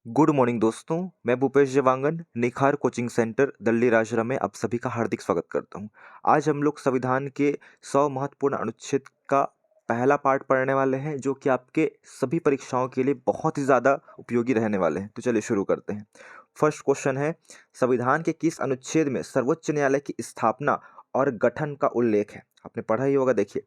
Good morning दोस्तों। मैं भूपेश जवांगन निखार कोचिंग सेंटर दल्ली राजरा में आप सभी का हार्दिक स्वागत करता हूं। आज हम लोग संविधान के 100 महत्वपूर्ण अनुच्छेद का पहला पार्ट पढ़ने वाले हैं, जो कि आपके सभी परीक्षाओं के लिए बहुत ही ज़्यादा उपयोगी रहने वाले हैं। तो चलिए शुरू करते हैं। फर्स्ट क्वेश्चन है, संविधान के किस अनुच्छेद में सर्वोच्च न्यायालय की स्थापना और गठन का उल्लेख है? आपने पढ़ा ही होगा। देखिए,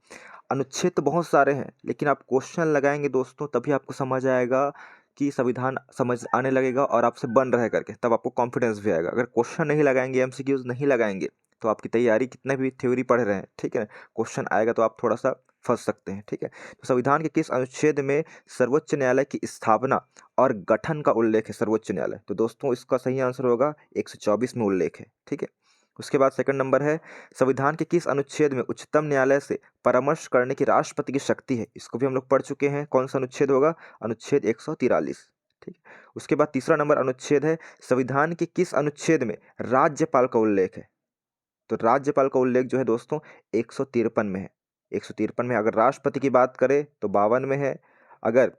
अनुच्छेद तो बहुत सारे हैं, लेकिन आप क्वेश्चन लगाएंगे दोस्तों तभी आपको समझ आएगा कि संविधान समझ आने लगेगा और आपसे बन रहा है करके, तब आपको कॉन्फिडेंस भी आएगा। अगर क्वेश्चन नहीं लगाएंगे, एमसीक्यूज नहीं लगाएंगे, तो आपकी तैयारी कितना भी थ्योरी पढ़ रहे हैं, ठीक है, क्वेश्चन आएगा तो आप थोड़ा सा फंस सकते हैं। ठीक है, तो संविधान के किस अनुच्छेद में सर्वोच्च न्यायालय की स्थापना और गठन का उल्लेख है? सर्वोच्च न्यायालय, तो दोस्तों इसका सही आंसर होगा 124 में उल्लेख है। ठीक है, उसके बाद सेकंड नंबर है, संविधान के किस अनुच्छेद में उच्चतम न्यायालय से परामर्श करने की राष्ट्रपति की शक्ति है? इसको भी हम लोग पढ़ चुके हैं। कौन सा अनुच्छेद होगा? अनुच्छेद 143। ठीक है, उसके बाद तीसरा नंबर अनुच्छेद है, संविधान के किस अनुच्छेद में राज्यपाल का उल्लेख है? तो राज्यपाल का उल्लेख जो है दोस्तों 153 में है। 153 में। अगर राष्ट्रपति की बात करें तो 52 में है, अगर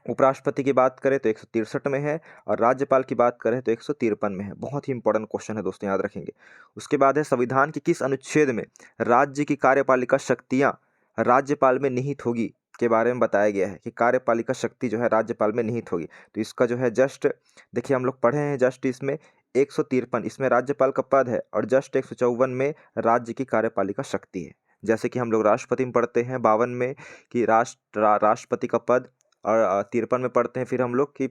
उपराष्ट्रपति की बात करें तो 163 में है, और राज्यपाल की बात करें तो 153 में है। बहुत ही इंपॉर्टेंट क्वेश्चन है दोस्तों, याद रखेंगे। उसके बाद है, संविधान के किस अनुच्छेद में राज्य की कार्यपालिका शक्तियां राज्यपाल में निहित होगी के बारे में बताया गया है कि कार्यपालिका शक्ति जो है राज्यपाल में निहित होगी? तो इसका जो है जस्ट देखिए, हम लोग पढ़े हैं जस्ट इसमें 153 इसमें राज्यपाल का पद है, और जस्ट 154 में राज्य की कार्यपालिका शक्ति है। जैसे कि हम लोग राष्ट्रपति में पढ़ते हैं 52 में कि राष्ट्रपति का पद, और 53 में पढ़ते हैं फिर हम लोग कि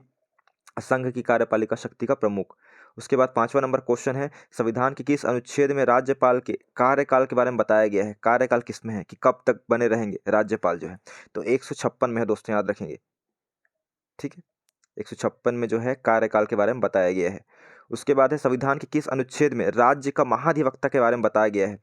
संघ की कार्यपालिका शक्ति का प्रमुख। उसके बाद पांचवा नंबर क्वेश्चन है, संविधान के किस अनुच्छेद में राज्यपाल के कार्यकाल के बारे में बताया गया है? कार्यकाल किसमें है कि कब तक बने रहेंगे राज्यपाल जो है? तो 156 में है दोस्तों, याद रखेंगे। ठीक है, 156 में जो है कार्यकाल के बारे में बताया गया है। उसके बाद है, संविधान के किस अनुच्छेद में राज्य का महाधिवक्ता के बारे में बताया गया है?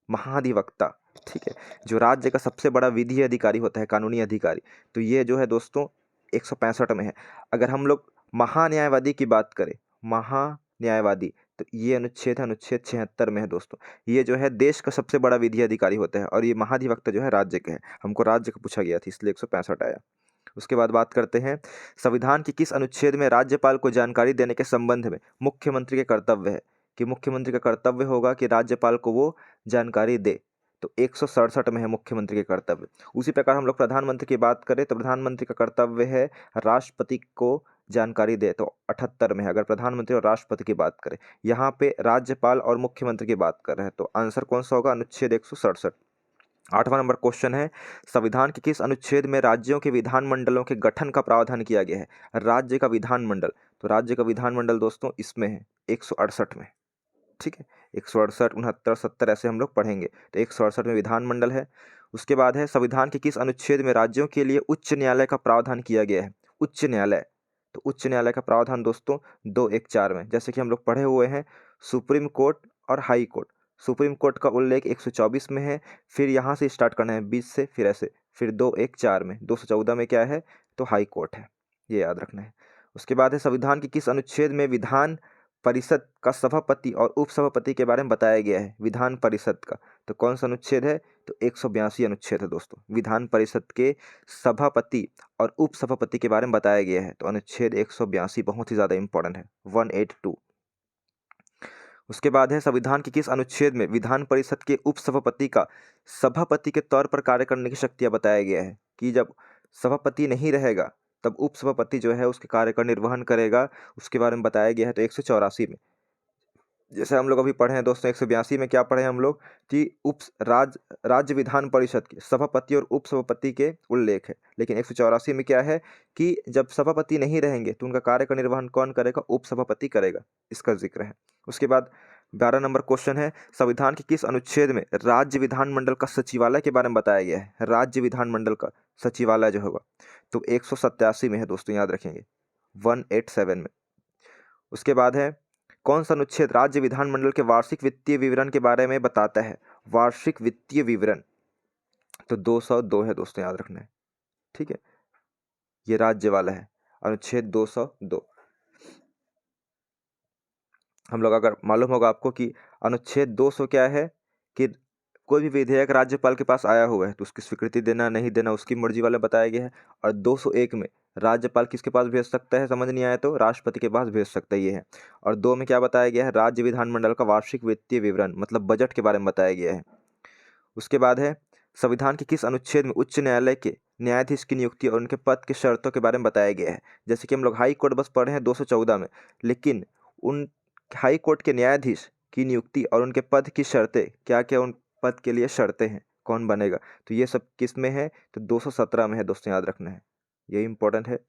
महाधिवक्ता, ठीक है, जो राज्य का सबसे बड़ा विधि अधिकारी होता है, कानूनी अधिकारी, तो ये जो है दोस्तों 165 में है। अगर हम लोग महान्यायवादी की बात करें, महान्यायवादी, तो ये अनुच्छेद है, अनुच्छेद 76 में है दोस्तों। ये जो है देश का सबसे बड़ा विधि अधिकारी होता है, और ये महाधिवक्ता जो है राज्य का है। हमको राज्य का पूछा गया था, इसलिए 165 आया। उसके बाद बात करते हैं, संविधान के किस अनुच्छेद में राज्यपाल को जानकारी देने के संबंध में मुख्यमंत्री के कर्तव्य है? कि मुख्यमंत्री का कर्तव्य होगा कि राज्यपाल को वो जानकारी दे। तो 167 में है मुख्यमंत्री के कर्तव्य। उसी प्रकार हम लोग प्रधानमंत्री की बात करें तो प्रधानमंत्री का कर्तव्य है राष्ट्रपति को जानकारी दे, तो 78 में है। अगर प्रधानमंत्री और राष्ट्रपति की बात करें, यहाँ पे राज्यपाल और मुख्यमंत्री की बात कर रहे हैं, तो आंसर कौन सा होगा? अनुच्छेद 167। आठवां नंबर क्वेश्चन है, संविधान के किस अनुच्छेद में राज्यों के विधानमंडलों के गठन का प्रावधान किया गया है? राज्य का विधानमंडल, तो राज्य का विधानमंडल दोस्तों इसमें है 168 में। ठीक है, 168, 69, 70 ऐसे हम लोग पढ़ेंगे, तो 168 में विधानमंडल है। उसके बाद है, संविधान के किस अनुच्छेद में राज्यों के लिए उच्च न्यायालय का प्रावधान किया गया है? उच्च न्यायालय, तो उच्च न्यायालय का प्रावधान दोस्तों 214 में, जैसे कि हम लोग पढ़े हुए हैं सुप्रीम कोर्ट और हाई कोर्ट। सुप्रीम कोर्ट का उल्लेख 124 में है, फिर यहाँ से स्टार्ट करना है 20 से, फिर ऐसे, फिर 214 में, 214 में क्या है? तो हाई कोर्ट है, ये याद रखना है। उसके बाद है, संविधान के किस अनुच्छेद में विधान परिषद का सभापति और उपसभापति के बारे में बताया गया है? विधान परिषद का, तो कौन सा अनुच्छेद है? तो 182 अनुच्छेद है दोस्तों। विधान परिषद के सभापति और उपसभापति के बारे में बताया गया है, तो अनुच्छेद 182 बहुत ही ज्यादा इंपॉर्टेंट है, 182। उसके बाद है, संविधान के किस अनुच्छेद में विधान परिषद के उपसभापति का सभापति के तौर पर कार्य करने की शक्तियां बताया गया है? कि जब सभापति नहीं रहेगा तब उपसभापति जो है उसके कार्य का निर्वहन करेगा, उसके बारे में बताया गया है, तो 184 में। जैसे हम लोग अभी पढ़े हैं दोस्तों 182 में क्या पढ़े हम लोग कि राज्य विधान परिषद के सभापति और उपसभापति के उल्लेख है, लेकिन 184 में क्या है कि जब सभापति नहीं रहेंगे तो उनका कार्य का निर्वहन कौन करेगा? उपसभापति करेगा, इसका जिक्र है। उसके बाद 12 नंबर क्वेश्चन है, संविधान के किस अनुच्छेद में राज्य विधानमंडल का सचिवालय के बारे में बताया गया है? राज्य विधानमंडल का सचिवालय जो होगा, तो 187 में है दोस्तों, याद रखेंगे, 187 में। उसके बाद है, कौन सा अनुच्छेद राज्य विधानमंडल के वार्षिक वित्तीय विवरण के बारे में बताता है? वार्षिक वित्तीय विवरण, तो 202 है दोस्तों, याद रखना है। ठीक है, ये राज्य वाला है, अनुच्छेद 202। हम लोग अगर मालूम होगा आपको कि अनुच्छेद 200 क्या है कि कोई भी विधेयक राज्यपाल के पास आया हुआ है तो उसकी स्वीकृति देना नहीं देना उसकी मर्जी वाला बताया गया है, और 201 में राज्यपाल किसके पास भेज सकता है, समझ नहीं आया तो राष्ट्रपति के पास भेज सकता है, ये है। और 2 में क्या बताया गया है, राज्य विधानमंडल का वार्षिक वित्तीय विवरण मतलब बजट के बारे में बताया गया है। उसके बाद है संविधान के किस अनुच्छेद में उच्च न्यायालय के न्यायाधीश की नियुक्ति और उनके पद की शर्तों के बारे में बताया गया है। जैसे कि हम लोग हाई कोर्ट बस पढ़े हैं 214 में, लेकिन उन हाई कोर्ट के न्यायाधीश की नियुक्ति और उनके पद की शर्तें क्या क्या, उन पद के लिए शर्तें हैं, कौन बनेगा, तो ये सब किस में है, तो 217 में है दोस्तों, याद रखना है, ये इंपॉर्टेंट है।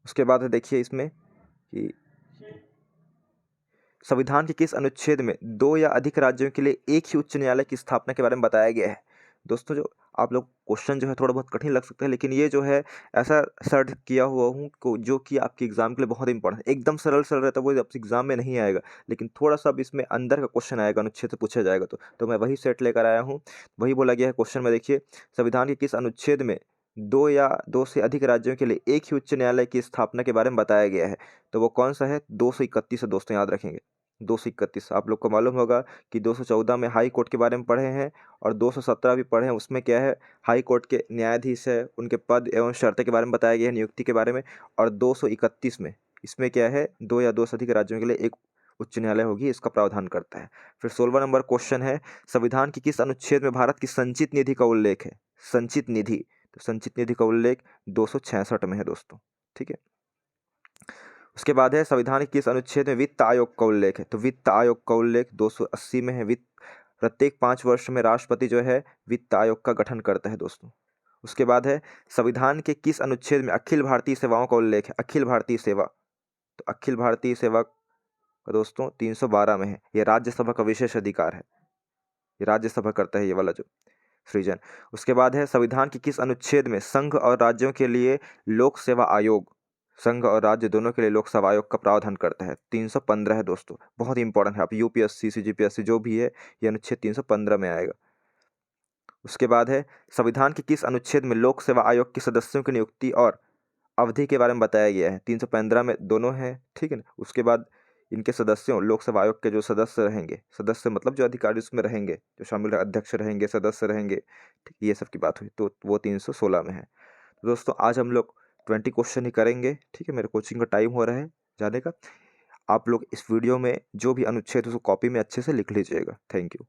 उसके बाद है देखिए इसमें कि संविधान के किस अनुच्छेद में 2 या अधिक राज्यों के लिए एक ही उच्च न्यायालय की स्थापना के बारे में बताया गया है। दोस्तों जो आप लोग क्वेश्चन जो है थोड़ा बहुत कठिन लग सकता है, लेकिन ये जो है ऐसा सर्च किया हुआ हूँ जो कि आपके एग्जाम के लिए बहुत इंपॉर्टेंट है। एकदम सरल सरल रहता है वो आपके एग्जाम में नहीं आएगा, लेकिन थोड़ा सा अब इसमें अंदर का क्वेश्चन आएगा, अनुच्छेद से पूछा जाएगा, तो मैं वही सेट लेकर आया हूँ। वही बोला गया है क्वेश्चन में, देखिए संविधान के किस अनुच्छेद में 2 या 2 से अधिक राज्यों के लिए एक ही उच्च न्यायालय की स्थापना के बारे में बताया गया है, तो वो कौन सा है, 231 है दोस्तों, याद रखेंगे 231। आप लोग को मालूम होगा कि 214 में हाई कोर्ट के बारे में पढ़े हैं और 217 भी पढ़े हैं, उसमें क्या है, हाई कोर्ट के न्यायाधीश है, उनके पद एवं शर्तें के बारे में बताया गया है, नियुक्ति के बारे में। और 231 में इसमें क्या है, 2 या 2 से अधिक राज्यों के लिए एक उच्च न्यायालय होगी, इसका प्रावधान करता है। फिर 16वां नंबर क्वेश्चन है, संविधान के किस अनुच्छेद में भारत की संचित निधि का उल्लेख है, संचित निधि, तो संचित निधि का उल्लेख 266 में है दोस्तों, ठीक है। उसके बाद है संविधान के किस अनुच्छेद में वित्त आयोग का उल्लेख है, तो वित्त आयोग का उल्लेख 280 में है। वित्त प्रत्येक 5 वर्ष में राष्ट्रपति जो है वित्त आयोग का गठन करता है दोस्तों। उसके बाद है संविधान के किस अनुच्छेद में अखिल भारतीय सेवाओं का उल्लेख है, अखिल भारतीय सेवा, तो अखिल भारतीय सेवा का दोस्तों 312 में है। यह राज्यसभा का विशेष अधिकार है, ये राज्यसभा करता है ये वाला जो सृजन। उसके बाद है संविधान के किस अनुच्छेद में संघ और राज्यों के लिए लोक सेवा आयोग, संघ और राज्य दोनों के लिए लोक सेवा आयोग का प्रावधान करता है, 315 है दोस्तों, बहुत इंपॉर्टेंट है। आप यूपीएससी सीजीपीएससी जो भी है, ये अनुच्छेद 315 में आएगा। उसके बाद है संविधान के किस अनुच्छेद में लोक सेवा आयोग के सदस्यों की नियुक्ति और अवधि के बारे में बताया गया है, 315 में दोनों है, ठीक है ना। उसके बाद इनके सदस्यों, लोक सेवा आयोग के जो सदस्य रहेंगे, सदस्य मतलब जो अधिकारी उसमें रहेंगे, जो शामिल अध्यक्ष रहेंगे, सदस्य रहेंगे, ठीक, ये सब की बात हुई, तो वो 316 में है। तो दोस्तों आज हम लोग 20 क्वेश्चन ही करेंगे, ठीक है। मेरे कोचिंग का टाइम हो रहा है जाने का। आप लोग इस वीडियो में जो भी अनुच्छेद है उसको कॉपी में अच्छे से लिख लीजिएगा। Thank you.